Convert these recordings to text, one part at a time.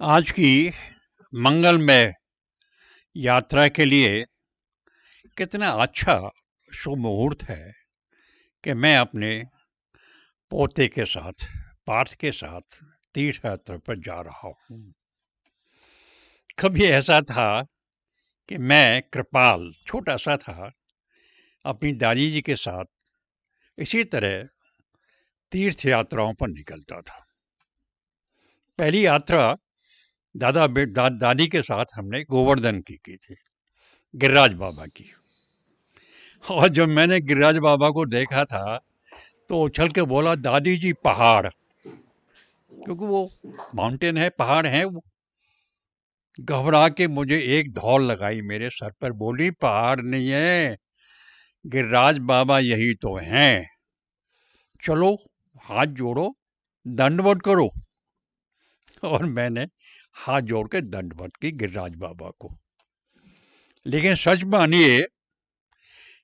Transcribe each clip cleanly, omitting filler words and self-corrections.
आज की मंगलमय यात्रा के लिए कितना अच्छा शुभ मुहूर्त है कि मैं अपने पोते के साथ, पार्थ के साथ तीर्थ यात्रा पर जा रहा हूँ। कभी ऐसा था कि मैं कृपाल छोटा सा था, अपनी दादी जी के साथ इसी तरह तीर्थ यात्राओं पर निकलता था। पहली यात्रा दादी के साथ हमने गोवर्धन की थी, गिरिराज बाबा की। और जब मैंने गिरिराज बाबा को देखा था तो उछल के बोला, दादी जी पहाड़, क्योंकि वो माउंटेन है, पहाड़ है। वो घबरा के मुझे एक धौल लगाई मेरे सर पर, बोली पहाड़ नहीं है, गिरिराज बाबा यही तो हैं, चलो हाथ जोड़ो, दंडवत करो। और मैंने हाथ जोड़ के दंडवत की गिरिराज बाबा को। लेकिन सच मानिए,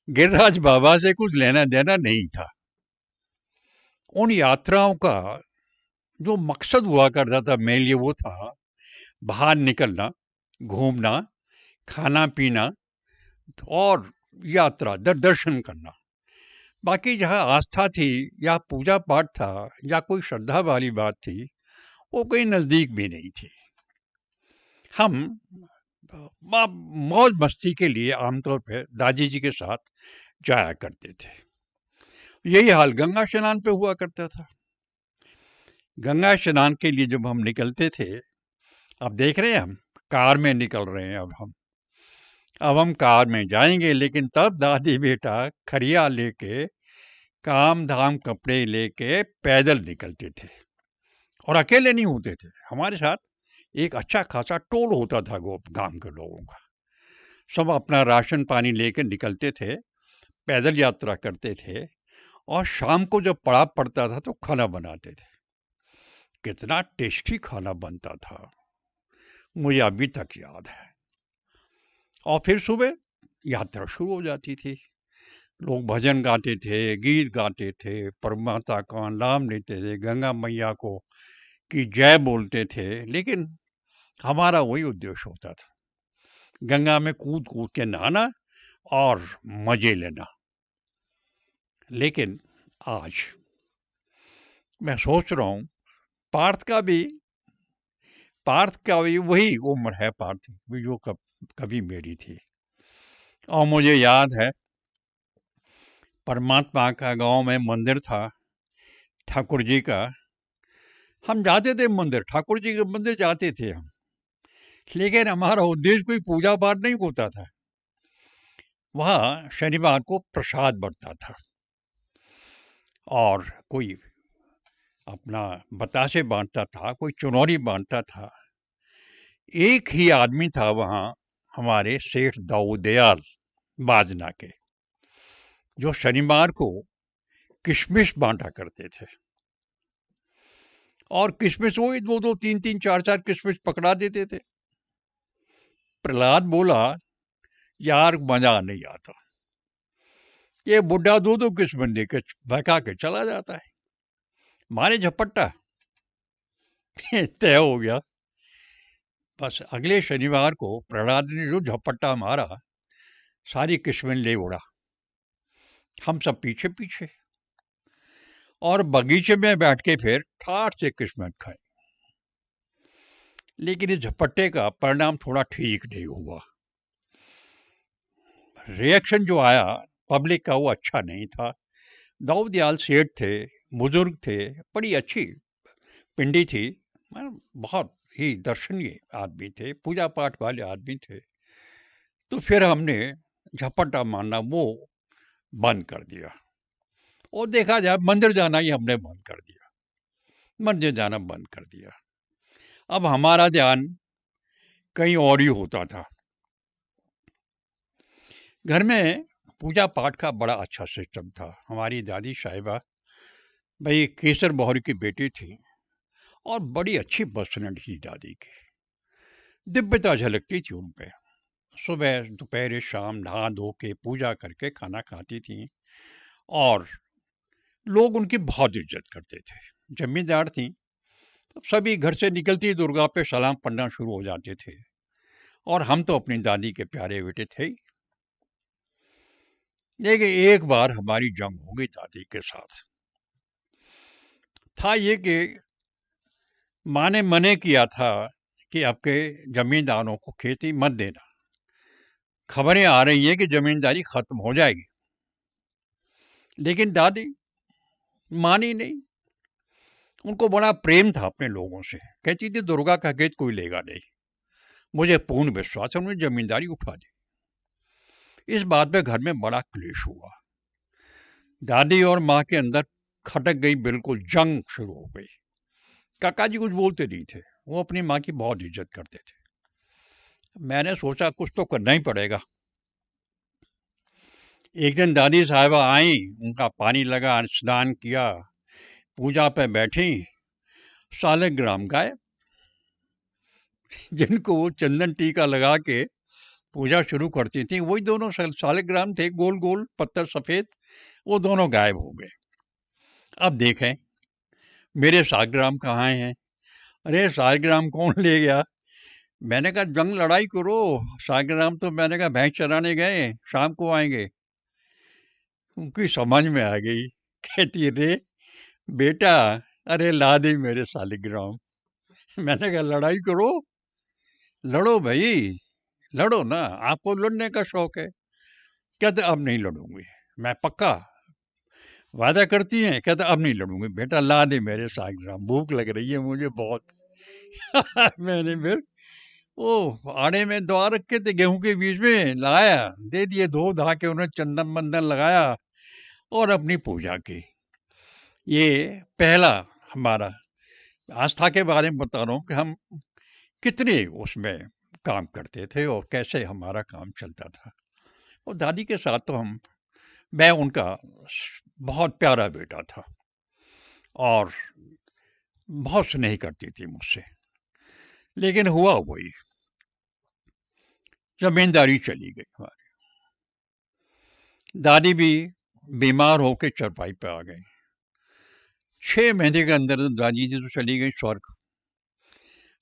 गिरिराज बाबा से कुछ लेना देना नहीं था। उन यात्राओं का जो मकसद हुआ करता था मेरे लिए, वो था बाहर निकलना, घूमना, खाना पीना और यात्रा दर्शन करना। बाकी जहाँ आस्था थी या पूजा पाठ था या कोई श्रद्धा वाली बात थी, वो कोई नज़दीक भी नहीं थी। हम मौज मस्ती के लिए आमतौर पर दादी जी के साथ जाया करते थे। यही हाल गंगा स्नान पे हुआ करता था। गंगा स्नान के लिए जब हम निकलते थे, अब देख रहे हैं हम कार में निकल रहे हैं, अब हम कार में जाएंगे, लेकिन तब दादी बेटा खरिया लेके, काम धाम कपड़े लेके पैदल निकलते थे। और अकेले नहीं होते थे, हमारे साथ एक अच्छा खासा टोल होता था गांव के लोगों का। सब अपना राशन पानी लेकर निकलते थे, पैदल यात्रा करते थे, और शाम को जब पड़ाव पड़ता था तो खाना बनाते थे। कितना टेस्टी खाना बनता था, मुझे अभी तक याद है। और फिर सुबह यात्रा शुरू हो जाती थी। लोग भजन गाते थे, गीत गाते थे, परमात्मा का नाम लेते थे, गंगा मैया को की जय बोलते थे। लेकिन हमारा वही उद्देश्य होता था, गंगा में कूद कूद के नहाना और मजे लेना। लेकिन आज मैं सोच रहा हूँ, पार्थ का भी वही उम्र है, पार्थ की जो कभी मेरी थी। और मुझे याद है, परमात्मा का गांव में मंदिर था, ठाकुर जी का। हम जाते थे मंदिर, ठाकुर जी के मंदिर जाते थे हम, लेकिन हमारा उद्देश्य कोई पूजा पाठ नहीं होता था। वहाँ शनिवार को प्रसाद बढ़ता था और कोई अपना बतासे बांटता था, कोई चुनौरी बांटता था। एक ही आदमी था वहाँ, हमारे सेठ दाऊदयाल बाजना के, जो शनिवार को किशमिश बांटा करते थे। और किशमिश वही दो दो तीन तीन चार चार किशमिश पकड़ा देते थे। प्रहलाद बोला, यार मजा नहीं आता, ये बुढ़ा दो दो किशमिश देकर बहका के चला जाता है, मारे झपट्टा। तय हो गया। बस अगले शनिवार को प्रहलाद ने जो झपट्टा मारा, सारी किस्में ले उड़ा, हम सब पीछे पीछे, और बगीचे में बैठ के फिर ठाठ से किस्मत खाए। लेकिन इस झपट्टे का परिणाम थोड़ा ठीक नहीं हुआ। रिएक्शन जो आया पब्लिक का, वो अच्छा नहीं था। दाऊदयाल सेठ थे, बुजुर्ग थे, बड़ी अच्छी पिंडी थी, बहुत ही दर्शनीय आदमी थे, पूजा पाठ वाले आदमी थे। तो फिर हमने झपट्टा मारना वो बंद कर दिया, और देखा जाए मंदिर जाना ही हमने बंद कर दिया, मंदिर जाना बंद कर दिया। अब हमारा ध्यान कहीं और ही होता था। घर में पूजा पाठ का बड़ा अच्छा सिस्टम था। हमारी दादी साहिबा भाई केसर बहरी की बेटी थी, और बड़ी अच्छी पर्सनैलिटी थी दादी की, दिव्यता झलकती थी उन पे। सुबह दोपहर शाम नहा धो के पूजा करके खाना खाती थी, और लोग उनकी बहुत इज्जत करते थे। जमींदार थी, तो सभी घर से निकलती दुर्गा पे सलाम पढ़ना शुरू हो जाते थे, और हम तो अपनी दादी के प्यारे बेटे थे ही। लेकिन एक बार हमारी जंग हो गई दादी के साथ। था ये कि माँ ने मने किया था कि आपके जमींदारों को खेती मत देना। खबरें आ रही हैं कि जमींदारी खत्म हो जाएगी, लेकिन दादी मानी नहीं। उनको बड़ा प्रेम था अपने लोगों से। कहती थी दुर्गा का खेत कोई लेगा नहीं। मुझे पूर्ण विश्वास है उन्होंने जमींदारी उठा दी। इस बात पे घर में बड़ा क्लेश हुआ। दादी और माँ के अंदर खटक गई, बिल्कुल जंग शुरू हो गई। काका जी कुछ बोलते नहीं थे, वो अपनी माँ की बहुत इज्जत करते थे। मैंने सोचा कुछ तो करना ही पड़ेगा। एक दिन दादी साहिबा आई, उनका पानी लगा, स्नान किया, पूजा पे बैठी, सालिग्राम गायब। जिनको वो चंदन टीका लगा के पूजा शुरू करती थी, वही दोनों सालिग्राम थे, गोल गोल पत्थर सफेद, वो दोनों गायब हो गए। अब देखें मेरे सालिग्राम कहाँ हैं? अरे सालिग्राम कौन ले गया? मैंने कहा जंग लड़ाई करो, सालिग्राम तो मैंने कहा भैंस चराने गए, शाम को आएंगे। उनकी समझ में आ गई। कहती रे बेटा, अरे ला दे मेरे सालिग्राम। मैंने कहा लड़ाई करो, लड़ो भाई, लड़ो ना, आपको लड़ने का शौक है। कहते अब नहीं लड़ूंगी मैं, पक्का वादा करती हैं? कहते अब नहीं लड़ूंगी। बेटा ला दे मेरे सालिग्राम, भूख लग रही है मुझे बहुत। मैंने फिर वो आड़े में दवा रखे थे गेहूं के बीच में, लाया, दे दिए, धो धा के उन्हें चंदन बंदन लगाया और अपनी पूजा की। ये पहला हमारा आस्था के बारे में बता रहा हूँ कि हम कितने उसमें काम करते थे और कैसे हमारा काम चलता था। और दादी के साथ तो मैं उनका बहुत प्यारा बेटा था और बहुत स्नेह करती थी मुझसे। लेकिन हुआ वही, जमींदारी चली गई हमारी। दादी भी बीमार होकर चरपाई पे आ गई। 6 महीने के अंदर दादी जी तो चली गई स्वर्ग।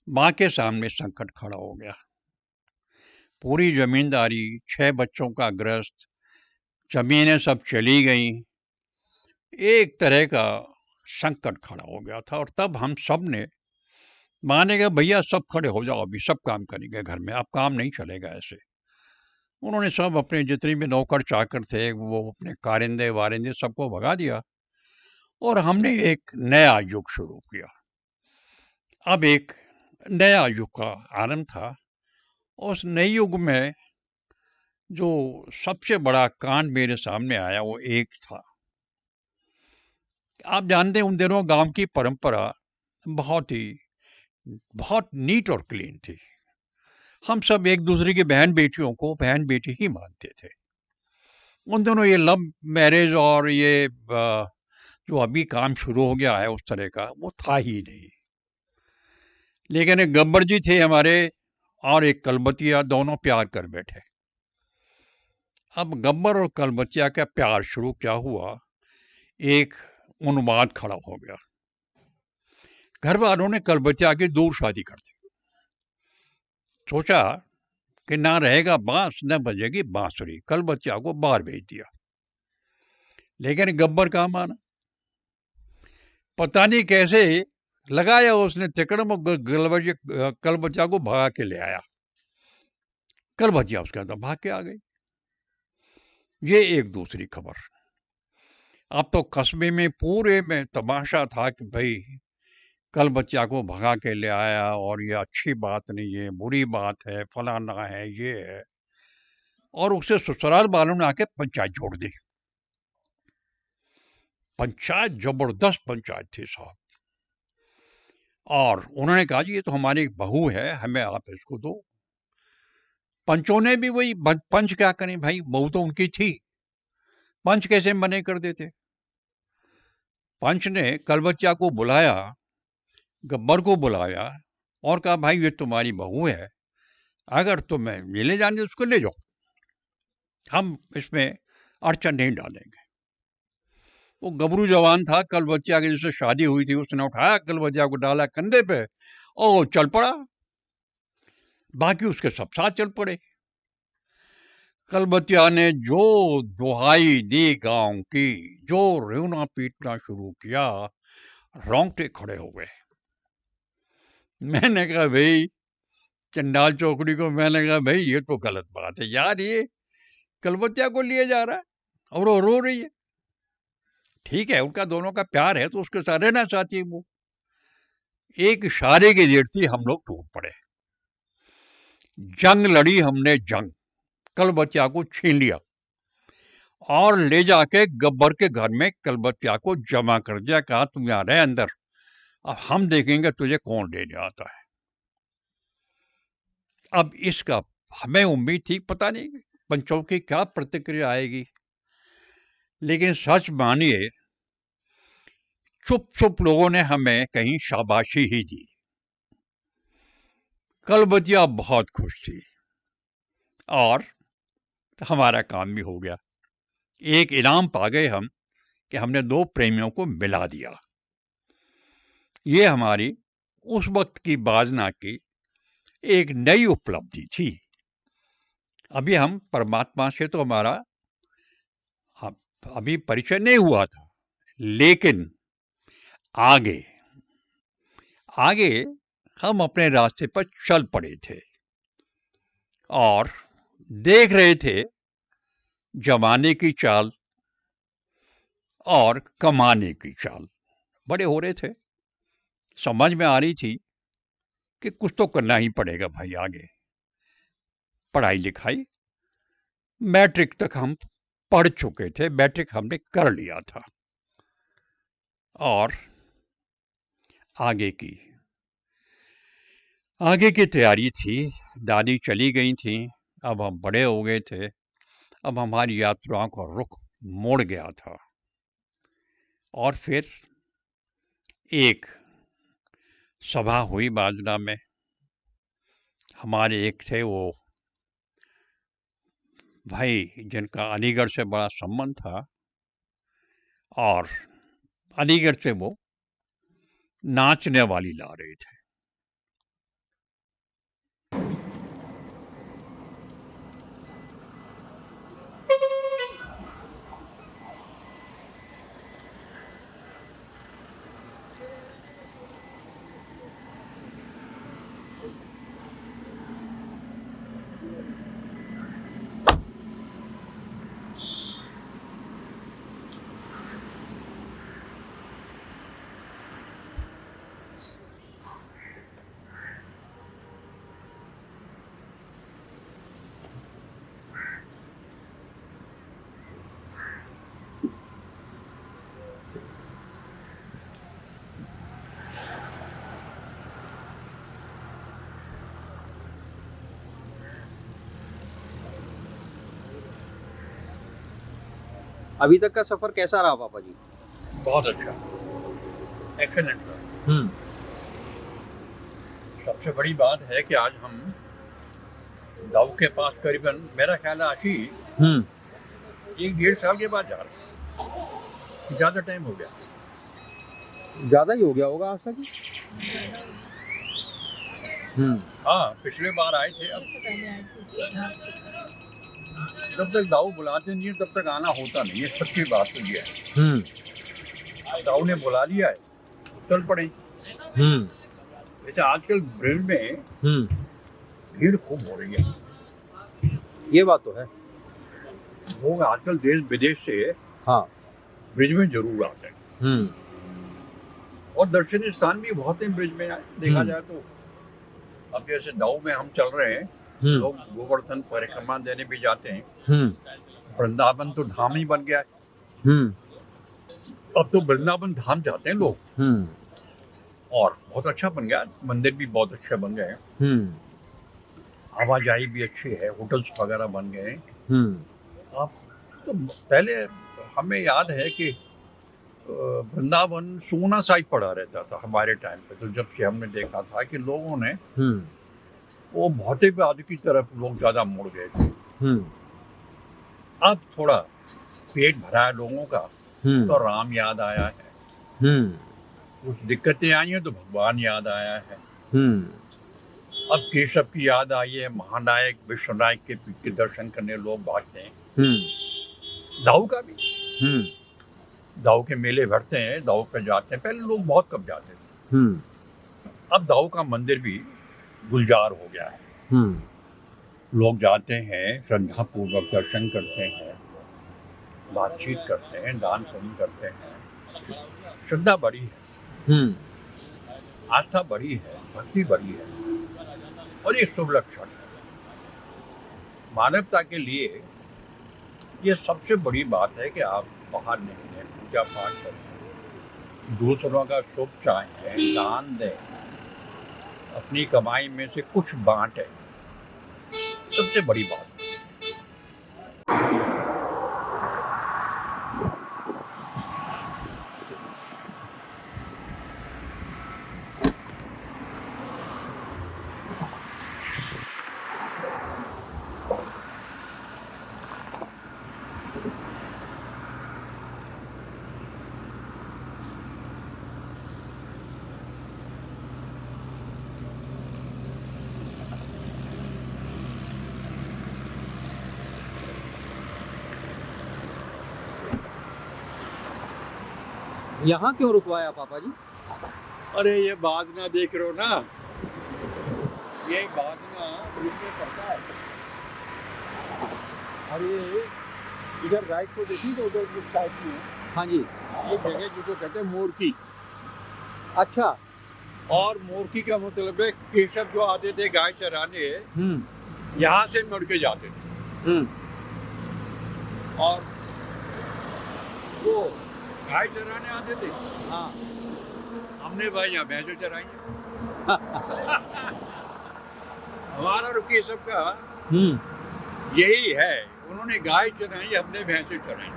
माँ के सामने संकट खड़ा हो गया। पूरी जमींदारी, 6 बच्चों का ग्रस्त, जमीनें सब चली गई। एक तरह का संकट खड़ा हो गया था। और तब हम सब ने माने कि भैया सब खड़े हो जाओ, अभी सब काम करेंगे घर में, अब काम नहीं चलेगा ऐसे। उन्होंने सब अपने जितने भी नौकर चाकर थे, वो अपने कारिंदे वारिंदे सबको भगा दिया और हमने एक नया युग शुरू किया। अब एक नया युग का आरंभ था। उस नए युग में जो सबसे बड़ा कांड मेरे सामने आया वो एक था। आप जानते हैं उन दिनों गांव की परंपरा बहुत नीट और क्लीन थी। हम सब एक दूसरे की बहन बेटियों को बहन बेटी ही मानते थे। उन दोनों ये लव मैरिज और ये जो अभी काम शुरू हो गया है उस तरह का, वो था ही नहीं। लेकिन एक गब्बर जी थे हमारे और एक कलबतिया, दोनों प्यार कर बैठे। अब गब्बर और कलबतिया का प्यार शुरू क्या हुआ, एक उन्माद खड़ा हो गया। घर वालों ने कलबतिया की दूर शादी कर दी। सोचा कि ना रहेगा बांस न बजेगी बांसुरी, कलबतिया को बाहर भेज दिया। लेकिन गब्बर कहाँ माना। पता नहीं कैसे लगाया उसने तिकड़म और कलबतिया को भगा के ले आया। कलबतिया उसके अंदर भाग के आ गई। ये एक दूसरी खबर। अब तो कस्बे में पूरे में तमाशा था कि भाई कलबतिया को भगा के ले आया और ये अच्छी बात नहीं है, बुरी बात है, फलाना है, ये है। और उसे ससुराल वालों ने आके पंचायत जोड़ दी। पंचायत जबरदस्त पंचायत थी साहब। और उन्होंने कहा जी ये तो हमारी बहू है, हमें आप इसको दो। पंचों ने भी वही, पंच क्या करें भाई, बहू तो उनकी थी, पंच कैसे मने कर देते। पंच ने कलबतिया को बुलाया, गब्बर को बुलाया और कहा भाई ये तुम्हारी बहू है, अगर तुम्हें ये ले जाने उसको ले जाओ, हम इसमें अड़चन नहीं डालेंगे। वो गबरू जवान था, कलबच्चिया की जिससे शादी हुई थी, उसने उठाया कलबच्चिया को, डाला कंधे पे और चल पड़ा। बाकी उसके सब साथ चल पड़े। कलबच्चिया ने जो दुहाई दी गांव की, जो रोना पीटना शुरू किया, रोंगटे खड़े हो गए। मैंने कहा भाई, चंडाल चौकड़ी को मैंने कहा भाई ये तो गलत बात है यार, ये कलबच्चिया को लिए जा रहा है और वो रो रही है। ठीक है, उनका दोनों का प्यार है तो उसके साथ रहना चाहती है वो। एक इशारे की देर थी, हम लोग टूट पड़े। जंग लड़ी हमने, जंग। कलबच्चिया को छीन लिया और ले जाके गब्बर के घर में कलबच्चिया को जमा कर दिया। कहा तुम यहाँ रहे अंदर, अब हम देखेंगे तुझे कौन लेने आता है। अब इसका हमें उम्मीद थी, पता नहीं पंचों की क्या प्रतिक्रिया आएगी, लेकिन सच मानिए चुप चुप लोगों ने हमें कहीं शाबाशी ही दी। कलबच्चिया बहुत खुश थी और हमारा काम भी हो गया। एक इनाम पा गए हम कि हमने दो प्रेमियों को मिला दिया। ये हमारी उस वक्त की बाजना की एक नई उपलब्धि थी। अभी हम परमात्मा से तो हमारा अभी परिचय नहीं हुआ था, लेकिन आगे आगे हम अपने रास्ते पर चल पड़े थे और देख रहे थे जमाने की चाल और कमाने की चाल। बड़े हो रहे थे, समझ में आ रही थी कि कुछ तो करना ही पड़ेगा भाई आगे। पढ़ाई लिखाई, मैट्रिक तक हम पढ़ चुके थे, मैट्रिक हमने कर लिया था और आगे की तैयारी थी। दादी चली गई थी, अब हम बड़े हो गए थे, अब हमारी यात्राओं का रुख मोड़ गया था। और फिर एक सभा हुई बाजना में। हमारे एक थे वो भाई जिनका अलीगढ़ से बड़ा संबंध था और अलीगढ़ से वो नाचने वाली ला रहे थे। अभी तक का सफर कैसा रहा पापा जी? बहुत अच्छा, एक्सीलेंट रहा। सबसे बड़ी बात है कि आज हम दाऊ के पास करीबन मेरा ख्याल है आशीष 1-1.5 साल के बाद जा रहे हैं। ज्यादा टाइम हो गया, ज्यादा ही हो गया होगा आज तक। हाँ पिछले बार आए थे। अब जब तक दाऊ बुलाते नहीं है तब तक आना होता नहीं है, सच्ची बात तो ये है। दाऊ ने बुला लिया है, चल पड़े। वैसे आजकल ब्रिज में भीड़ खूब हो रही है, ये बात तो है। लोग आजकल देश विदेश से हाँ ब्रिज में जरूर आते हैं और दर्शनीय स्थान भी बहुत हैं ब्रिज में देखा जाए तो। अब जैसे दाऊ में हम चल रहे हैं, लोग गोवर्धन परिक्रमा देने भी जाते हैं। वृंदावन तो धाम ही बन गया है। अब तो वृंदावन धाम जाते हैं लोग और बहुत अच्छा बन गया, मंदिर भी बहुत अच्छे बन गए हैं, आवाजाही भी अच्छी है, होटल्स वगैरह बन गए हैं। अब तो पहले हमें याद है कि वृंदावन सोना साइज पड़ा रहता था हमारे टाइम पे, तो जब से हमने देखा था कि लोगों ने वो भौतिकवाद की तरफ लोग ज्यादा मुड़ गए थे। अब थोड़ा पेट भरा है लोगों का तो राम याद आया है। कुछ दिक्कतें आई हैं तो भगवान याद आया है। अब केशव की याद आई है, महानायक विश्वनायक के दर्शन करने लोग भागते हैं। दाऊ का भी, दाऊ के मेले भरते हैं, दाऊ पे जाते हैं। पहले लोग बहुत कम जाते थे, अब दाऊ का मंदिर भी गुलजार हो गया है। लोग जाते हैं, श्रद्धा पूर्वक दर्शन करते हैं, बातचीत करते हैं, दान पुण्य करते हैं। श्रद्धा बढ़ी है, आस्था बढ़ी है, भक्ति बढ़ी है, और ये शुभ लक्षण है। मानवता के लिए ये सबसे बड़ी बात है कि आप बाहर निकलें, पूजा पाठ करें, दूसरों का शुभ चाहें, दान दें, अपनी कमाई में से कुछ बांटें। सबसे बड़ी बात। यहाँ क्यों रुकवाया पापा जी? अरे ये बाजना देख रहे हो ना, ये बाजना ब्रिज में पड़ता है। और ये इधर राइट को देखी तो उधर की साइड में, हाँ जी, ये जगह जिसको कहते हैं मोरकी। अच्छा। और मोरकी का मतलब है केशव जो आते थे गाय चराने, यहाँ से मुड़ के जाते थे। और वो गाय चराने आते थे। हाँ, हमने भाई यहाँ भैंसों चराई। हमारा और केशव का यही है, उन्होंने गाय चराई, हमने भैंसें चराई।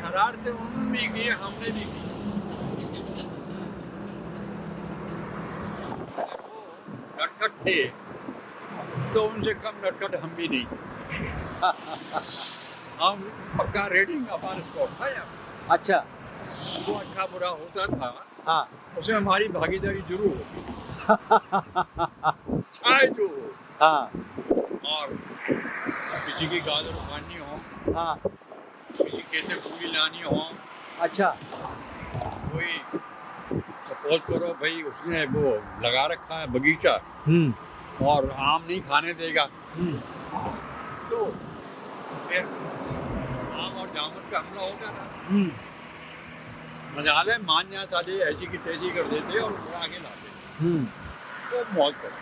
शरारतें उन्होंने भी की, हमने भी की। नटखट थे तो उनसे कम नटखट हम भी नहीं। हम पक्का रेटिंग अपार स्कोर था यहाँ। अच्छा। जो अच्छा बुरा होता था, हाँ, उसमें हमारी भागीदारी जरूर होती, चाहे जो हो। हाँ, और किसी की गाजर उखाड़नी हो, हाँ, किसी कैसे पूरी लानी हो, अच्छा, कोई सपोज करो भाई उसने वो लगा रखा है बगीचा और आम नहीं खाने देगा, तो फिर आम और जामुन का हमला होगा ना। मजाल है, मान यहाँ साले ऐसी की तैसी कर देते और आगे लाते, तो मौज करते।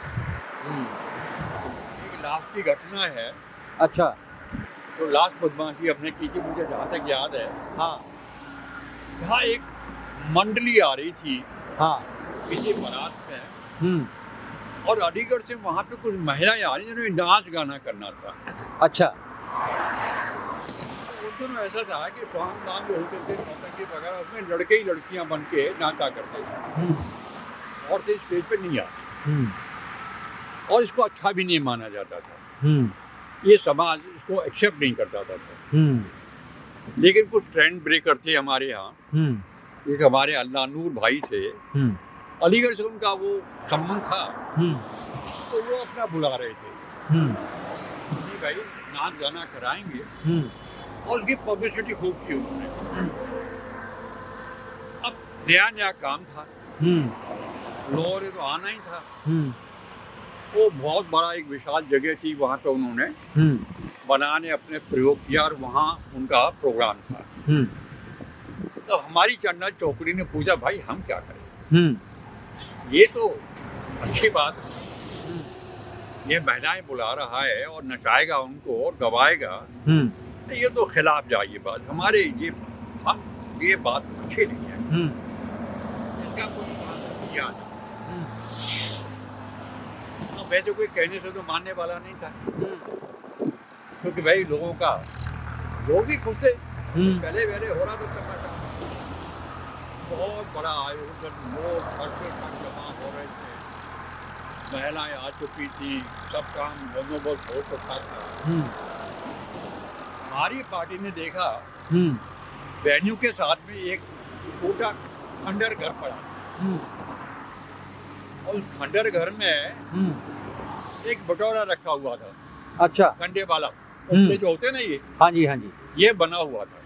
एक लास्ट की घटना है। अच्छा। तो लास्ट बदमाशी हमने की थी, मुझे जहाँ तक याद है। हाँ, यहाँ एक मंडली आ रही थी, हाँ, किसी बारात में, और अलीगढ़ से वहाँ पे कुछ महिलाएं आ रही जिन्होंने डांस गाना करना था। अच्छा। उस दिन ऐसा था कि स्वांग दान जो होते थे, नौटंकी वगैरह, उसमें लड़के ही लड़कियां बन के नाचा करते थे, और से स्टेज पे नहीं आते, और इसको अच्छा भी नहीं माना जाता था। ये समाज इसको एक्सेप्ट नहीं करता था। लेकिन कुछ ट्रेंड ब्रेकर थे हमारे यहाँ। एक हमारे अल्लाह नूर भाई थे, अलीगढ़ से उनका वो संबंध था, तो वो अपना बुला रहे थे कि भाई नाच गाना कराएंगे, और उसकी पब्लिसिटी खूब की उन्होंने। अब नया नया काम था, लोगों ने तो आना ही था। वो बहुत बड़ा एक विशाल जगह थी, वहाँ पे उन्होंने बनाने अपने प्रयोग किया, और वहाँ उनका प्रोग्राम था। तो हमारी चंडा चौकड़ी ने पूछा, भाई हम क्या करें? ये तो अच्छी बात है, ये महिलाएं बुला रहा है और नचाएगा उनको और गवाएगा, ये तो खिलाफ जाए ये बात हमारे, ये बात अच्छी नहीं है। इसका कोई किया नहीं। वैसे कोई कहने से तो मानने वाला नहीं था, क्योंकि भाई लोगों का, लोग भी खुश थे, पहले हो रहा था तमाशा, बहुत बड़ा आयोजन, लोग घर से जमा हो रहे थे, महिलाएं आ चुकी थी, सब काम बंदोबस्त हो चुका था। हमारी पार्टी ने देखा वेन्यू के साथ में एक छोटा खंडर घर पड़ा, और खंडर घर में एक बटोरा रखा हुआ था, अच्छा। कंडे वाला, उपले जो होते ना ये, हाँ जी, हाँ जी। ये बना हुआ था।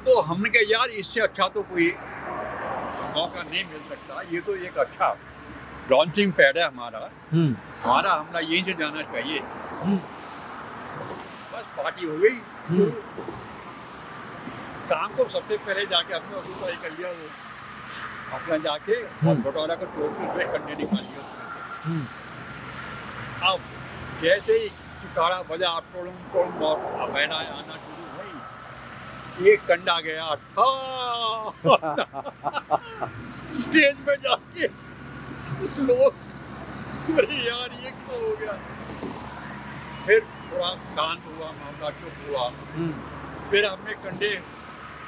तो हमने कहा यार इससे अच्छा तो कोई मौका नहीं मिल सकता, ये तो एक अच्छा लॉन्चिंग पैड है हमारा, हमला यहीं से जाना चाहिए। बस पार्टी हो गई। तो शाम को सबसे पहले जाके अपने ऑफिस कर लिया, वो अपना जाके और बटोरा को तोड़ के उसमें कंडे निकाल लिया उसमें से। अब जैसे ही चिकाड़ा बजा, और बहना आना शुरू हुई, एक कंडा गया स्टेज पे जाके लोग, अरे यार ये क्या हो गया। फिर थोड़ा शांत हुआ, मामला चुप हुआ। फिर हमने कंडे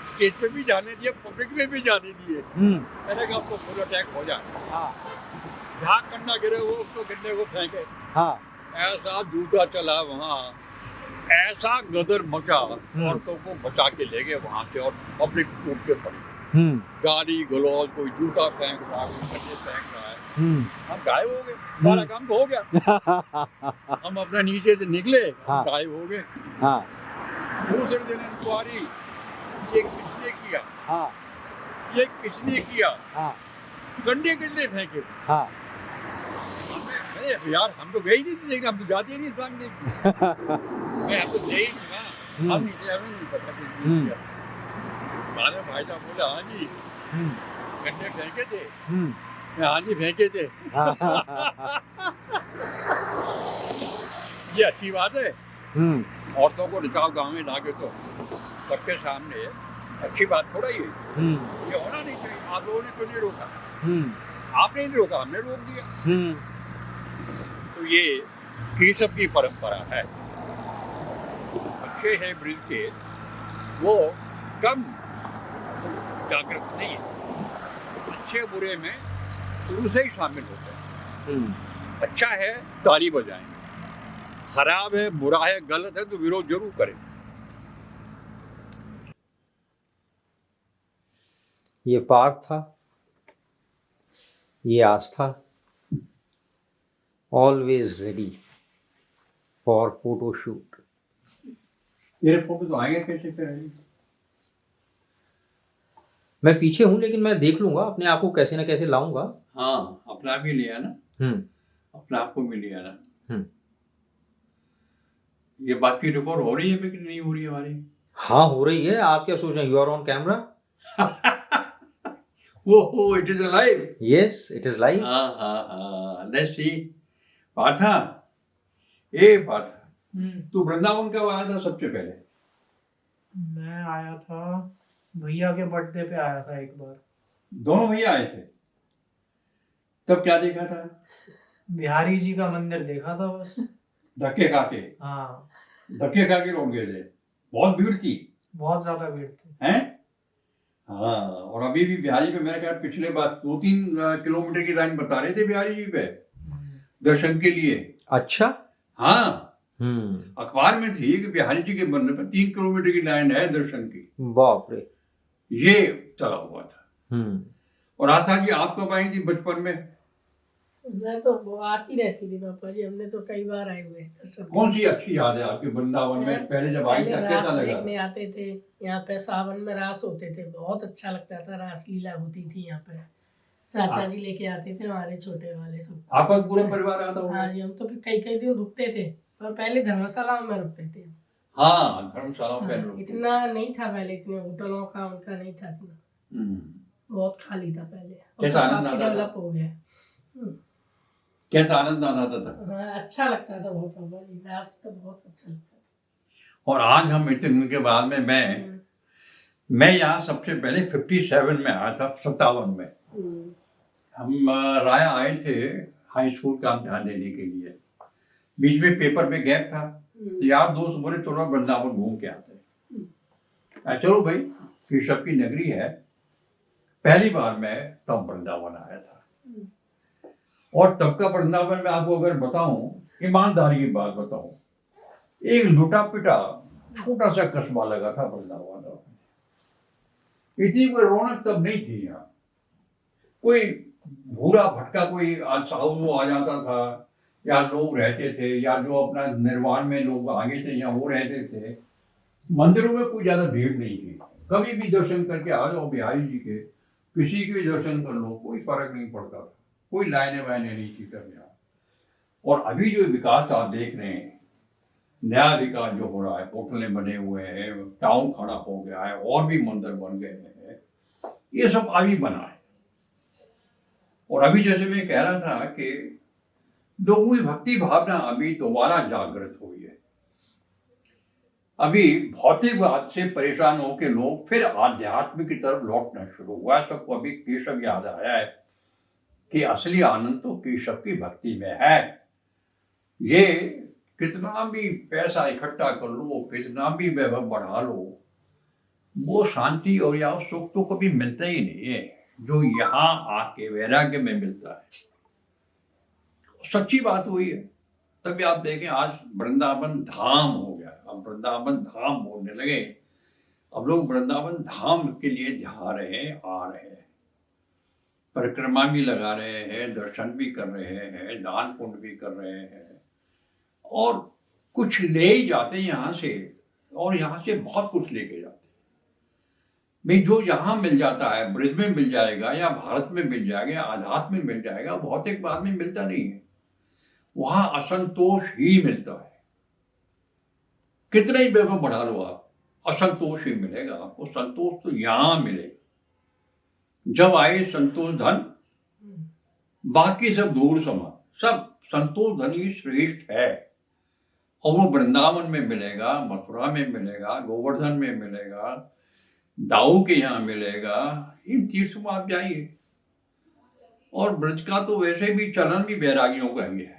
स्टेज पे भी जाने दिए, पब्लिक में भी जाने दिए। मैंने कहा आपको फुल अटैक हो जाए। जहाँ कंडा गिरे वो उसको कंडे को फेंके। ऐसा जूता चला वहाँ, ऐसा गदर मचा, औरतों को बचा के ले गए वहाँ से, और पब्लिक टूट के पड़ी। गाली गलौज, कोई जूता फेंक रहा है, कोई कंडे फेंक रहा है। हम गायब हो गए, हमारा काम तो हो गया। हम अपने नीचे से निकले, गायब हो गए। दूसरे दिन इंक्वायरी, ये किसने किया, ये किसने किया, कंडे किसने फेंके। अरे यार हम तो गए ही नहीं थे, लेकिन हम तो जाते ही नहीं मांगने। हम तो गए ही नहीं ना, हम नहीं थे, हमें नहीं पता किसने किया। बाद में भाई साहब बोले हाँ जी कंडे फेंके थे। हाँ जी फेंके थे। ये अच्छी बात है। औरतों को रिचाव गाँव में लाके तो सबके सामने अच्छी बात थोड़ा ही है। ये होना नहीं चाहिए। आप लोगों ने क्यों नहीं रोका? आपने नहीं रोका, हमने रोक दिया। तो ये केशव की परंपरा है। अच्छे हैं ब्रिज के, वो कम जागृत नहीं है, अच्छे बुरे में शुरू से ही शामिल होते हैं। अच्छा है ताली बजाएंगे, खराब है, बुरा है, गलत है तो विरोध जरूर करें। ये पार्थ था, ये Aastha, always ready for photo shoot. मेरे फोटो तो आएंगे कैसे फिर? मैं पीछे हूँ, लेकिन मैं देख लूंगा अपने आप को, कैसे ना कैसे लाऊंगा। हाँ, अपना भी लिया ना, अपने आप को भी लिया ना। ये बात की रिकॉर्ड हो रही है लेकिन नहीं हो रही है हमारी? हाँ हो रही है। आप क्या सोच रहे हैं, यू आर ऑन कैमरा? वो it is live. Yes it is live. हाँ लेट्स सी। पाठा, ए पाठा, तू वृंदावन कब आया था सबसे पहले? मैं आया था भैया के बर्थडे पे आया था एक बार। दोनों भैया आए थे? तब क्या देखा था? बिहारी जी का मंदिर देखा था बस। धक्के खा के? हाँ धक्के खा के लौट गए थे? बहुत भीड़ थी? बहुत ज्यादा भीड़ थी। हैं? हाँ, और अभी भी बिहारी पे मेरे ख्याल पिछले बार 2-3 किलोमीटर की लाइन बता रहे थे बिहारी जी पे दर्शन के लिए। अच्छा। हाँ अखबार में थी कि बिहारी जी के मंदिर पर 3 किलोमीटर की लाइन है दर्शन की। बाप रे। ये चला हुआ था। और आशा जी आप कब आई थी बचपन में? मैं तो आती रहती थी पापा जी, हमने तो कई बार आए हुए हैं। कौन सी अच्छी याद है आपके वृंदावन में? पहले जब आई थी कैसा लगा? देखने आते थे यहाँ पे, सावन में रास होते थे, बहुत अच्छा लगता था। रास लीला होती थी यहाँ पे, चाचा जी लेके आते थे हमारे छोटे वाले सब। आपका पूरा परिवार आता होगा? हाँ जी, हम तो फिर कई दिन रुकते थे, पर पहले धर्मशाला में रुकते थे। हाँ धर्मशाला में इतना नहीं था पहले, इतने होटलों का उनका नहीं था इतना, बहुत खाली था पहले। कैसा आनंद आता था? डेवलप हो गया। कैसा आनंद आता था? अच्छा लगता था बहुत पापा जी, रास तो बहुत अच्छा लगता था। और आज हम इतने दिन के बाद में मैं यहाँ सबसे पहले 57 में आया था, 57 में हम राया आए थे हाई स्कूल का ध्यान देने के लिए। बीच में पेपर में गैप था, यार दोस्त बोले चलो वृंदावन घूम के आते। चलो भाई, केशव की नगरी है। पहली बार मैं तब वृंदावन आया था, और तब का वृंदावन में आपको अगर बताऊं, ईमानदारी की बात बताऊं, एक लुटा पिटा छोटा सा कस्बा लगा था वृंदावन। इतनी कोई रौनक तब नहीं थी यहाँ। कोई भूरा भटका कोई साधु आ जाता था, या लोग रहते थे, या जो अपना निर्वाण में लोग आगे थे या वो रहते थे। मंदिरों में कोई ज्यादा भीड़ नहीं थी। कभी भी दर्शन करके आ जाओ बिहारी जी के, किसी के भी दर्शन कर लो, कोई फर्क नहीं पड़ता था। कोई लाइने वाइने नहीं थी तब यहाँ। और अभी जो विकास आप देख रहे हैं, नया विकास जो हो रहा है, होटलें बने हुए हैं, टाउन खड़ा हो गया है, और भी मंदिर बन गए हैं, ये सब अभी बना है। और अभी जैसे मैं कह रहा था कि लोगों की भक्ति भावना अभी दोबारा जागृत हुई है। अभी भौतिकवाद से परेशान होकर लोग फिर आध्यात्म की तरफ लौटना शुरू हुआ है। सबको अभी केशव याद आया है कि असली आनंद तो केशव की भक्ति में है। ये कितना भी पैसा इकट्ठा कर लो, कितना भी वैभव बढ़ा लो, वो शांति और या सुख तो कभी मिलता ही नहीं है जो यहाँ आके वैराग्य में मिलता है। सच्ची बात हुई है। तभी आप देखें आज वृंदावन धाम हो गया। अब वृंदावन धाम बोलने लगे। अब लोग वृंदावन धाम के लिए जा रहे हैं, आ रहे हैं, परिक्रमा भी लगा रहे हैं, दर्शन भी कर रहे हैं, दान पुण्य भी कर रहे हैं, और कुछ ले ही जाते हैं यहाँ से, और यहाँ से बहुत कुछ लेके जाते हैं। भाई जो यहाँ मिल जाता है, ब्रिज में मिल जाएगा या भारत में मिल जाएगा, आध्यात्म में मिल जाएगा, भौतिक बाद में मिलता नहीं है। वहां असंतोष ही मिलता है। कितना ही वैभव बढ़ा लो आप, असंतोष ही मिलेगा आपको। संतोष तो यहां मिले। जब आए संतोष धन, बाकी सब दूर समा। सब संतोष धन ही श्रेष्ठ है। और वो वृंदावन में मिलेगा, मथुरा में मिलेगा, गोवर्धन में मिलेगा, दाऊ के यहाँ मिलेगा। इन तीर्थों में आप जाइए। और ब्रज का तो वैसे भी चलन भी बैरागियों का ही है।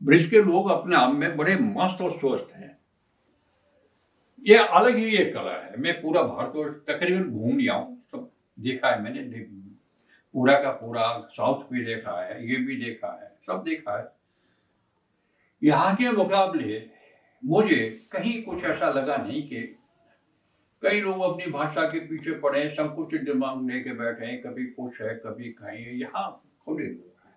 ब्रज के लोग अपने आप में बड़े मस्त और स्वस्थ हैं। ये अलग ही एक कला है। मैं पूरा भारतवर्ष तकरीबन घूम लिया हूँ, सब देखा है मैंने। पूरा का पूरा साउथ भी देखा है, ये भी देखा है, सब देखा है। यहाँ के मुकाबले मुझे कहीं कुछ ऐसा लगा नहीं कि कई लोग अपनी भाषा के पीछे पड़े, सब कुछ दिमाग लेके बैठे हैं, कभी कुछ है, कभी कहीं। यहाँ खुले लोग हैं।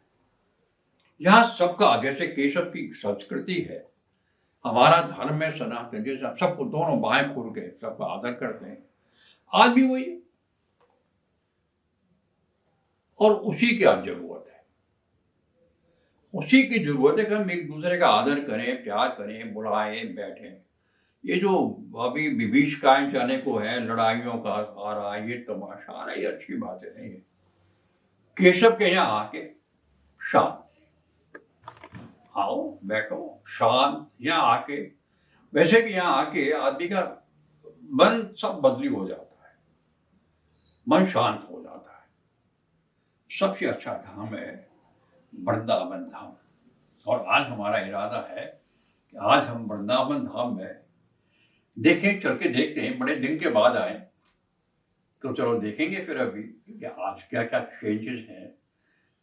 यहाँ सबका, जैसे केशव की संस्कृति है, हमारा धर्म है सनातन, जैसे सबको दोनों बाएं खुल के सबका आदर करते हैं। आज भी वही है। और उसी की आज जरूरत है। उसी की जरूरत है कि हम एक दूसरे का आदर करें, प्यार करें, बुलाएं, बैठें। ये जो अभी विभीषिकाएं जाने को है, लड़ाइयों का आ रहा है, ये तमाशा आ रहा है, ये अच्छी बात है नहीं है। केशव के यहाँ आके शांत, आओ बैठो शांत। यहाँ आके, वैसे भी यहाँ आके आदमी का मन सब बदली हो जाता है, मन शांत हो जाता है। सबसे अच्छा धाम है वृंदावन धाम। और आज हमारा इरादा है कि आज हम वृंदावन धाम में देखें, चल के देखते हैं। बड़े दिन के बाद आए तो चलो देखेंगे फिर अभी कि आज क्या क्या चेंजेस हैं,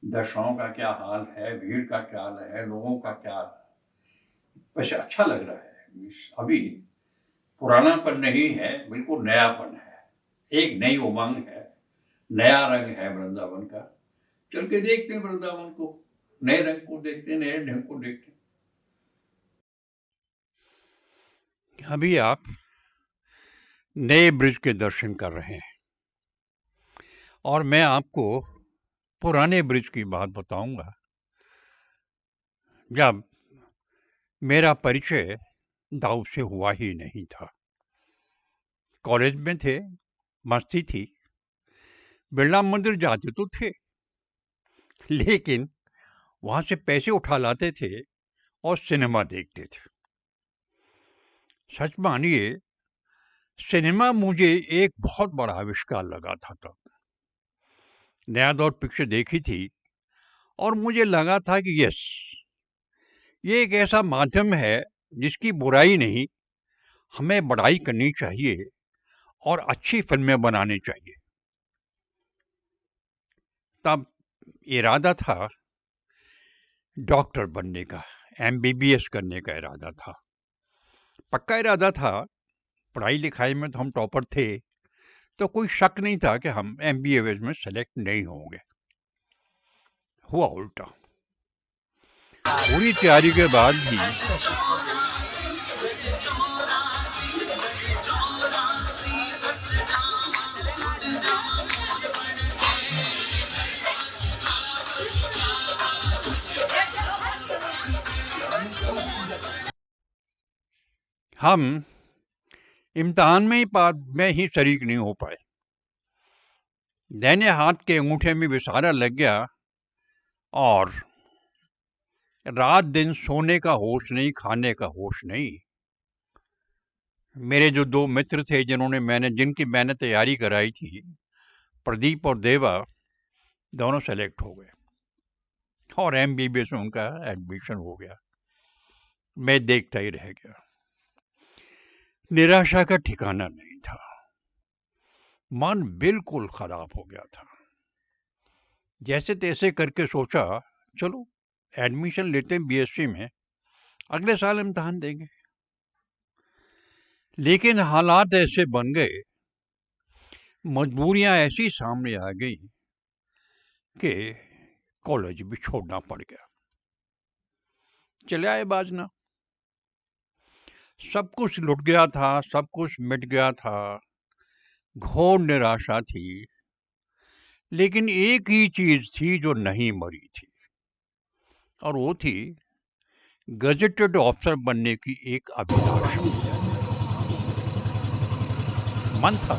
दर्शनों का क्या हाल है, भीड़ का क्या हाल है, लोगों का क्या। वैसे अच्छा लग रहा है। अभी पुरानापन नहीं है, बिल्कुल नयापन है। एक नई उमंग है, नया रंग है वृंदावन का। चल के देखते हैं वृंदावन को, नए रंग को देखते हैं, नए ढंग को देखते हैं। अभी आप नए ब्रिज के दर्शन कर रहे हैं और मैं आपको पुराने ब्रिज की बात बताऊंगा। जब मेरा परिचय दाऊ से हुआ ही नहीं था, कॉलेज में थे, मस्ती थी, बिरला मंदिर जाते तो थे, लेकिन वहां से पैसे उठा लाते थे और सिनेमा देखते थे। सच मानिए, सिनेमा मुझे एक बहुत बड़ा आविष्कार लगा था। तब नया दौर पिक्चर देखी थी और मुझे लगा था कि यस, ये एक ऐसा माध्यम है जिसकी बुराई नहीं, हमें बड़ाई करनी चाहिए और अच्छी फिल्में बनानी चाहिए। तब इरादा था डॉक्टर बनने का, MBBS करने का इरादा था। पक्का इरादा था, पढ़ाई लिखाई में तो हम टॉपर थे, तो कोई शक नहीं था कि हम MBA में सेलेक्ट नहीं होंगे। हुआ उल्टा। पूरी तैयारी के बाद भी हम इम्तिहान में ही शरीक नहीं हो पाए। दाहिने हाथ के अंगूठे में विसारा लग गया और रात दिन सोने का होश नहीं, खाने का होश नहीं। मेरे जो दो मित्र थे जिनकी मैंने तैयारी कराई थी, प्रदीप और देवा, दोनों सेलेक्ट हो गए और MBBS में उनका एडमिशन हो गया। मैं देखता ही रह गया। निराशा का ठिकाना नहीं था, मन बिल्कुल खराब हो गया था। जैसे तैसे करके सोचा चलो एडमिशन लेते हैं BSc में, अगले साल इम्तिहान देंगे। लेकिन हालात ऐसे बन गए, मजबूरियां ऐसी सामने आ गई कि कॉलेज भी छोड़ना पड़ गया। चले आए बाजना। सब कुछ लुट गया था, सब कुछ मिट गया था, घोर निराशा थी। लेकिन एक ही चीज थी जो नहीं मरी थी, और वो थी गजेटेड ऑफिसर बनने की एक अभिलाषा। मन था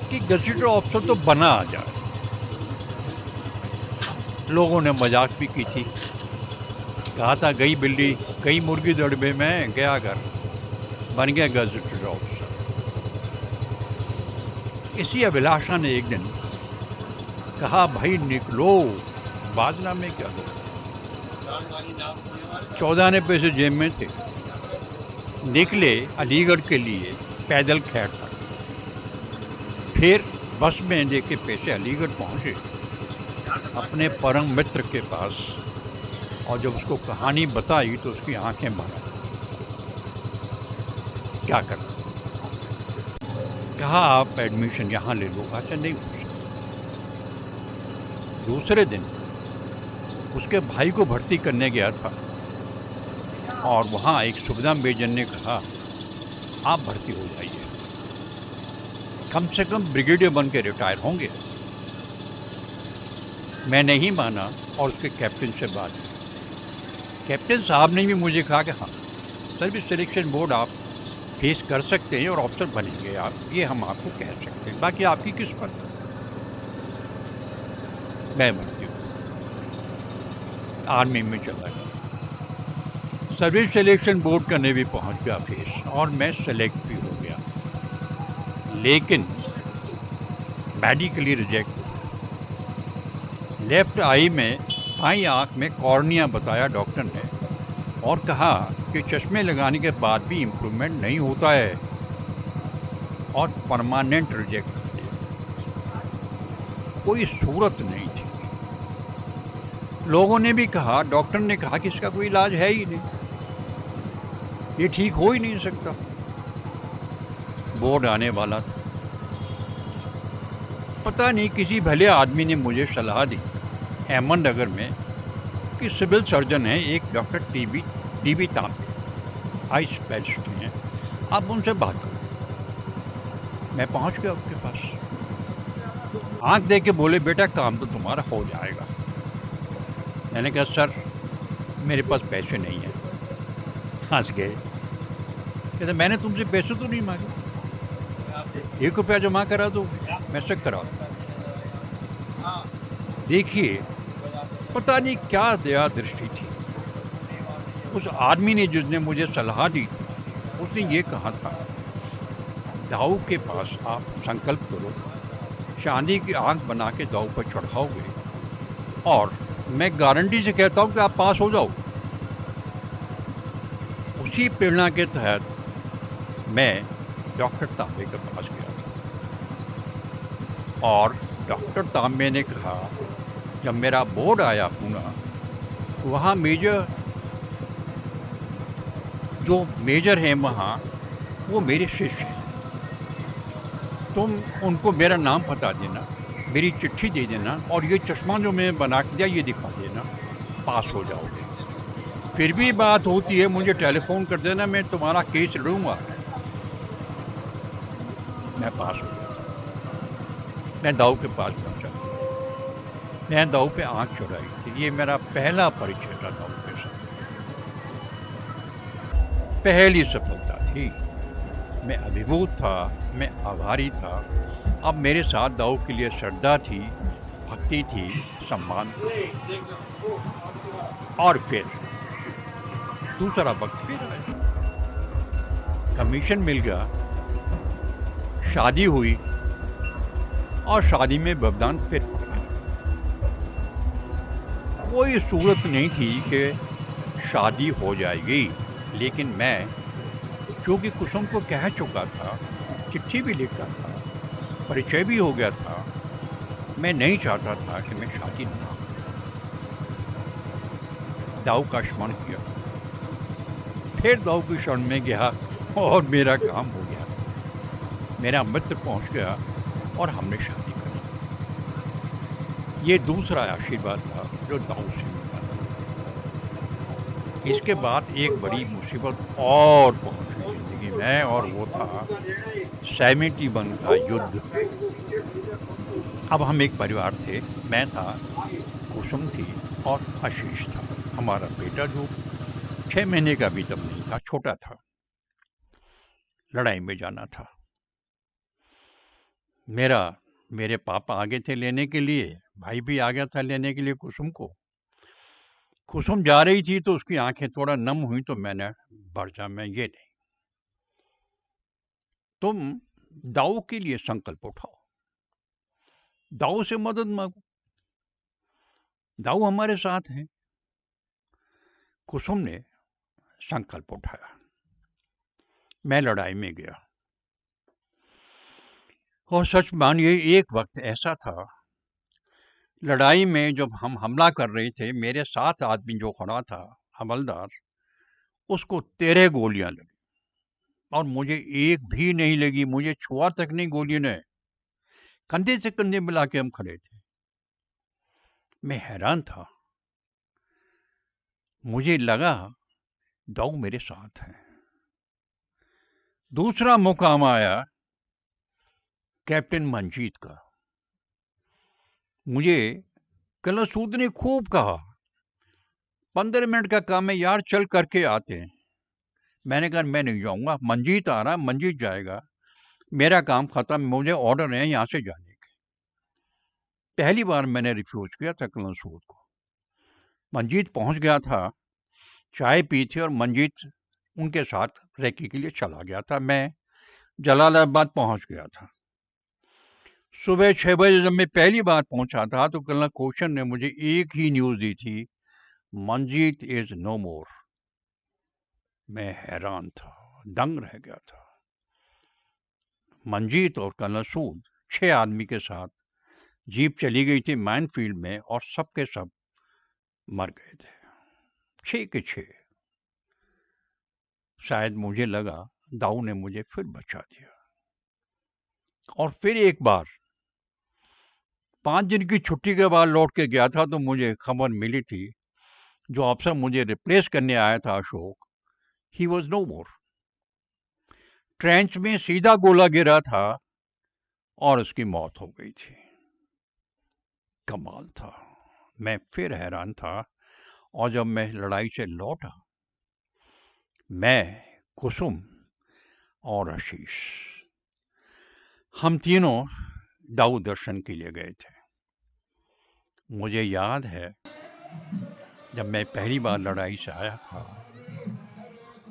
कि गजेटेड ऑफिसर तो बना आ जाए। लोगों ने मजाक भी की थी, कहा था गई बिल्ली गई मुर्गी दड़बे में, गया घर, बन गया गजेटेड ऑफिसर। इसी अभिलाषा ने एक दिन कहा भाई निकलो, बाजना में क्या दो। 14 आने पैसे जेब में थे, निकले अलीगढ़ के लिए पैदल खैर तक। फिर बस में लेके पैसे अलीगढ़ पहुंचे अपने परम मित्र के पास, और जब उसको कहानी बताई तो उसकी आंखें भर। क्या करना, कहा आप एडमिशन यहाँ ले लो। अच्छा नहीं हो सकता। दूसरे दिन उसके भाई को भर्ती करने गया था, और वहाँ एक सुविधा मेजर ने कहा आप भर्ती हो जाइए, कम से कम ब्रिगेडियर बन के रिटायर होंगे। मैं नहीं माना और उसके कैप्टन से बात की। कैप्टन साहब ने भी मुझे कहा कि हाँ सर्विस सिलेक्शन बोर्ड आप फेस कर सकते हैं और ऑफिसर बनेंगे आप, ये हम आपको कह सकते हैं, बाकी आपकी किस्मत। मैं भर्ती हूँ, आर्मी में चला गया। सर्विस सिलेक्शन बोर्ड करने भी पहुँच गया फेस, और मैं सेलेक्ट भी हो गया। लेकिन मेडिकली रिजेक्ट। लेफ्ट आई में, बाईं आँख में कॉर्निया बताया डॉक्टर ने, और कहा कि चश्मे लगाने के बाद भी इम्प्रूवमेंट नहीं होता है, और परमानेंट रिजेक्ट कर दिया। कोई सूरत नहीं थी। लोगों ने भी कहा, डॉक्टर ने कहा कि इसका कोई इलाज है ही नहीं, ये ठीक हो ही नहीं सकता। बोर्ड आने वाला था। पता नहीं किसी भले आदमी ने मुझे सलाह दी अहमदनगर में कि सिविल सर्जन है एक डॉक्टर टीबी तांबे, आई स्पेशलिस्ट हैं, आप उनसे बात करो। मैं पहुंच गया उसके पास। आंख देख के बोले बेटा काम तो तुम्हारा हो जाएगा। मैंने कहा सर मेरे पास पैसे नहीं है। हंस गए, कहते मैंने तुमसे पैसे तो नहीं मांगे, 1 रुपया जमा करा दो, मैं चेक करा दूं। देखिए पता नहीं क्या दया दृष्टि थी उस आदमी ने जिसने मुझे सलाह दी थी। उसने ये कहा था दाऊ के पास आप संकल्प करो, चांदी की आंख बना के दाऊ पर चढ़ाओगे, और मैं गारंटी से कहता हूँ कि आप पास हो जाओ। उसी प्रेरणा के तहत मैं डॉक्टर तांबे के पास गया था, और डॉक्टर तांबे ने कहा, जब मेरा बोर्ड आया पूना, वहाँ मेजर जो मेजर हैं वहाँ वो मेरे शिष्य हैं, तुम उनको मेरा नाम बता देना, मेरी चिट्ठी दे देना और ये चश्मा जो मैं बना के दिया ये दिखा देना, पास हो जाओगे। फिर भी बात होती है मुझे टेलीफोन कर देना, मैं तुम्हारा केस लड़ूंगा। मैं पास हो गया था। मैं दाऊ के पास पहुंचा, मैं दाऊ पे आंख चढ़ाई थी। ये मेरा पहला परिचय था दाऊ के साथ, पहली सफलता थी। मैं अभिभूत था, मैं आभारी था। अब मेरे साथ दाऊ के लिए श्रद्धा थी, भक्ति थी, सम्मान था। और फिर दूसरा वक्त फिर आया, कमीशन मिल गया, शादी हुई और शादी में व्यवधान फिर पड़ गया। कोई सूरत नहीं थी कि शादी हो जाएगी, लेकिन मैं क्योंकि कुसुम को कह चुका था, चिट्ठी भी लिखा था, परिचय भी हो गया था, मैं नहीं चाहता था कि मैं शादी ना करूं। दाऊ का स्मरण किया, फिर दाऊ की शरण में गया और मेरा काम हो गया। मेरा मित्र पहुंच गया और हमने शादी करी। ये दूसरा आशीर्वाद था जो दाऊ से मिला था। इसके बाद एक बड़ी मुसीबत और पहुंच गई जिंदगी में, और वो था 71 का युद्ध। अब हम एक परिवार थे, मैं था, कुसुम थी और आशीष था, हमारा बेटा जो 6 महीने का भी तब नहीं था, छोटा था। लड़ाई में जाना था। मेरे पापा आगे थे लेने के लिए, भाई भी आ गया था लेने के लिए कुसुम को। कुसुम जा रही थी तो उसकी आंखें थोड़ा नम हुई, तो मैंने बरजा में ये नहीं, तुम दाऊ के लिए संकल्प उठाओ, दाऊ से मदद मांगो, दाऊ हमारे साथ हैं। कुसुम ने संकल्प उठाया, मैं लड़ाई में गया। और सच मानिए एक वक्त ऐसा था, लड़ाई में जब हम हमला कर रहे थे, मेरे साथ आदमी जो खड़ा था हवलदार, उसको 13 गोलियां लगी और मुझे एक भी नहीं लगी। मुझे छुआ तक नहीं गोली ने, कंधे से कंधे मिला के हम खड़े थे। मैं हैरान था, मुझे लगा दाऊ मेरे साथ है। दूसरा मुकाम आया कैप्टन मंजीत का। मुझे कलसूद ने खूब कहा, 15 मिनट का काम है यार, चल करके आते हैं। मैंने कहा मैं नहीं जाऊंगा, मंजीत आ रहा, मंजीत जाएगा, मेरा काम खत्म, मुझे ऑर्डर है यहां से जाने के। पहली बार मैंने रिफ्यूज किया था कलसूद को। मंजीत पहुंच गया था, चाय पी थी और मंजीत उनके साथ रेकी के लिए चला गया था। मैं जलालाबाद पहुंच गया था। सुबह 6 बजे जब मैं पहली बार पहुंचा था तो कर्नल कोशन ने मुझे एक ही न्यूज दी थी, मंजीत इज नो मोर। मैं हैरान था, दंग रह गया था। मंजीत और कर्नल सूद 6 आदमी के साथ जीप चली गई थी माइनफील्ड में और सब के सब मर गए थे, 6 के 6। शायद मुझे लगा दाऊ ने मुझे फिर बचा दिया। और फिर एक बार 5 दिन की छुट्टी के बाद लौट के गया था तो मुझे खबर मिली थी, जो अफसर मुझे रिप्लेस करने आया था Ashok, he was no more. Trench में सीधा गोला गिरा था और उसकी मौत हो गई थी। कमाल था। मैं फिर हैरान था। और जब मैं लड़ाई से लौटा, मैं, कुसुम और आशीष, हम तीनों दाऊ दर्शन के लिए गए थे। मुझे याद है जब मैं पहली बार लड़ाई से आया था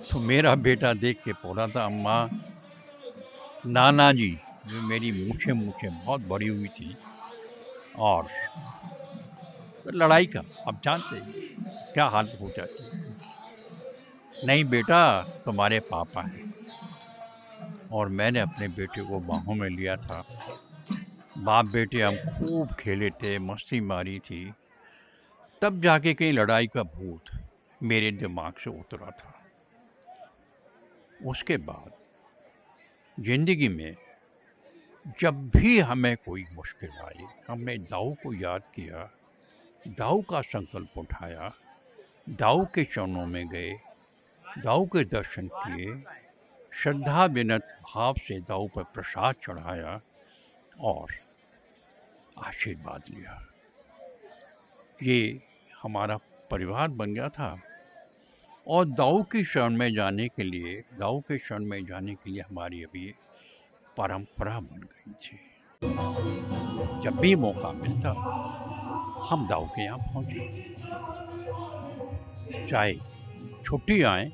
तो मेरा बेटा देख के बोला था, अम्मा, नाना जी, जो मेरी मूछें बहुत बड़ी हुई थी, और लड़ाई का अब जानते हैं क्या हालत हो जाती है। नहीं बेटा, तुम्हारे पापा हैं। और मैंने अपने बेटे को बाहों में लिया था। बाप बेटे हम खूब खेले थे, मस्ती मारी थी। तब जाके कहीं लड़ाई का भूत मेरे दिमाग से उतरा था। उसके बाद जिंदगी में जब भी हमें कोई मुश्किल आई, हमने दाऊ को याद किया, दाऊ का संकल्प उठाया, दाऊ के चरणों में गए, दाऊ के दर्शन किए, श्रद्धा विनत भाव से दाऊ पर प्रसाद चढ़ाया और आशीर्वाद लिया। ये हमारा परिवार बन गया था और दाऊ की शरण में जाने के लिए, दाऊ के शरण में जाने के लिए हमारी अभी परंपरा बन गई थी। जब भी मौका मिलता हम दाऊ के यहाँ पहुँचे, चाहे छुट्टी आए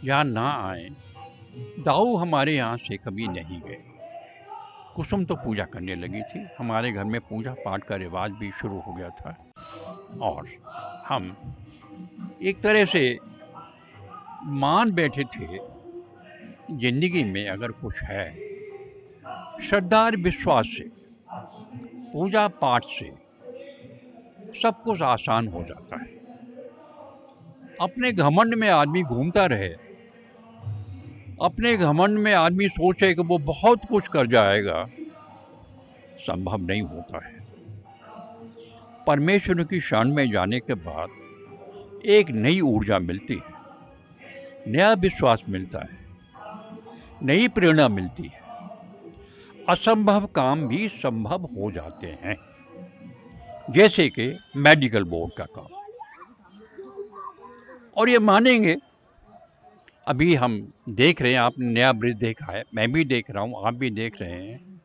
या ना आए, दाऊ हमारे यहाँ से कभी नहीं गए। कुसुम तो पूजा करने लगी थी, हमारे घर में पूजा पाठ का रिवाज भी शुरू हो गया था और हम एक तरह से मान बैठे थे जिंदगी में अगर कुछ है, श्रद्धा और विश्वास से, पूजा पाठ से सब कुछ आसान हो जाता है। अपने घमंड में आदमी घूमता रहे, अपने घमंड में आदमी सोचे कि वो बहुत कुछ कर जाएगा, संभव नहीं होता है। परमेश्वर की शरण में जाने के बाद एक नई ऊर्जा मिलती है, नया विश्वास मिलता है, नई प्रेरणा मिलती है, असंभव काम भी संभव हो जाते हैं, जैसे कि मेडिकल बोर्ड का काम। और ये मानेंगे, अभी हम देख रहे हैं, आपने नया ब्रिज देखा है, मैं भी देख रहा हूँ, आप भी देख रहे हैं।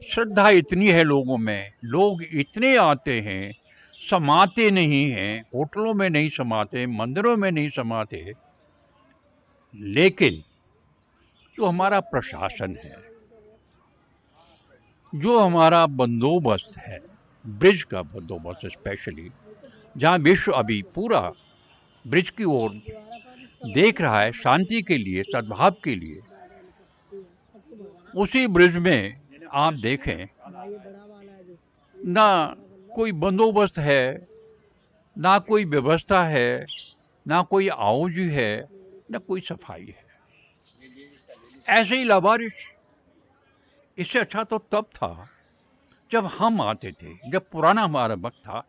श्रद्धा इतनी है लोगों में, लोग इतने आते हैं, समाते नहीं हैं, होटलों में नहीं समाते, मंदिरों में नहीं समाते, लेकिन जो हमारा प्रशासन है, जो हमारा बंदोबस्त है, ब्रिज का बंदोबस्त स्पेशली, जहाँ विश्व अभी पूरा ब्रिज की ओर देख रहा है शांति के लिए, सद्भाव के लिए, उसी ब्रिज में आप देखें ना कोई बंदोबस्त है, ना कोई व्यवस्था है, ना कोई आउजी है, ना कोई सफाई है, ऐसे ही लावारिश। इससे अच्छा तो तब था जब हम आते थे, जब पुराना हमारा वक्त था,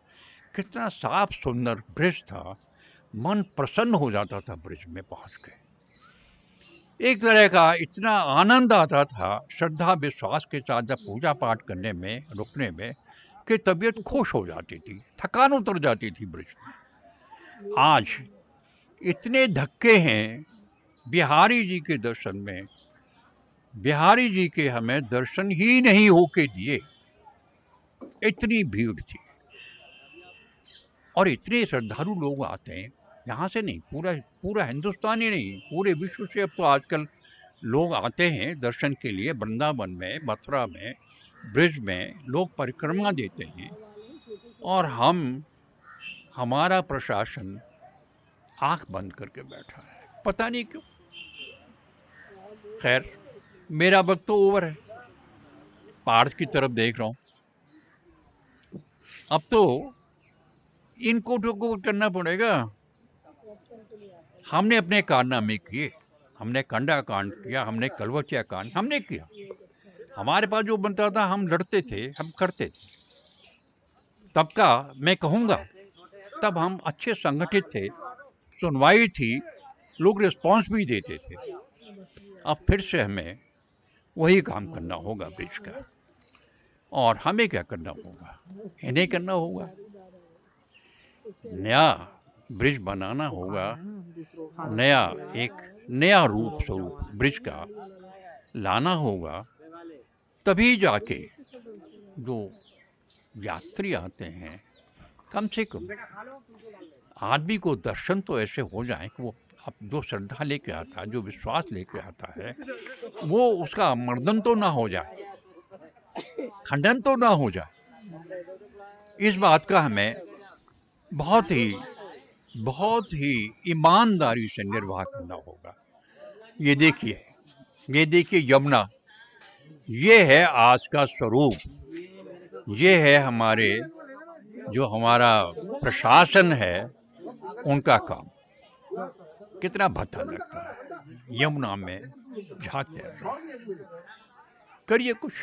कितना साफ सुंदर ब्रिज था, मन प्रसन्न हो जाता था ब्रिज में पहुंच के। एक तरह का इतना आनंद आता था श्रद्धा विश्वास के साथ जब पूजा पाठ करने में, रुकने में, कि तबीयत खुश हो जाती थी, थकान उतर जाती थी ब्रिज में। आज इतने धक्के हैं बिहारी जी के दर्शन में, बिहारी जी के हमें दर्शन ही नहीं होके दिए, इतनी भीड़ थी और इतने श्रद्धालु लोग आते हैं, यहाँ से नहीं, पूरा हिंदुस्तान ही नहीं, पूरे विश्व से अब तो आजकल लोग आते हैं दर्शन के लिए। वृंदावन में, मथुरा में, ब्रिज में लोग परिक्रमा देते हैं और हमारा प्रशासन आंख बंद करके बैठा है, पता नहीं क्यों। खैर, मेरा वक्त तो ओवर है, पार्थ की तरफ देख रहा हूँ। अब तो इनको तो करना पड़ेगा। हमने अपने कारनामे किए, हमने कंडा कांड किया, हमने कलवचिया कांड हमने किया, हमारे पास जो बनता था हम लड़ते थे, हम करते थे। तब का मैं कहूँगा, तब हम अच्छे संगठित थे, सुनवाई थी, लोग रिस्पॉन्स भी देते थे। अब फिर से हमें वही काम करना होगा ब्रिज का। और हमें क्या करना होगा, इन्हें करना होगा, नया ब्रिज बनाना होगा, नया रूप स्वरूप ब्रिज का लाना होगा, तभी जाके जो यात्री आते हैं, कम से कम आदमी को दर्शन तो ऐसे हो जाए कि वो अब जो श्रद्धा लेके आता है, जो विश्वास लेके आता है, वो उसका मर्दन तो ना हो जाए, खंडन तो ना हो जाए। इस बात का हमें बहुत ही ईमानदारी से निर्वाह करना होगा। ये देखिए यमुना, ये है आज का स्वरूप, ये है हमारा प्रशासन है, उनका काम। कितना भद्दा लगता है यमुना में झांकते रहो। करिए कुछ।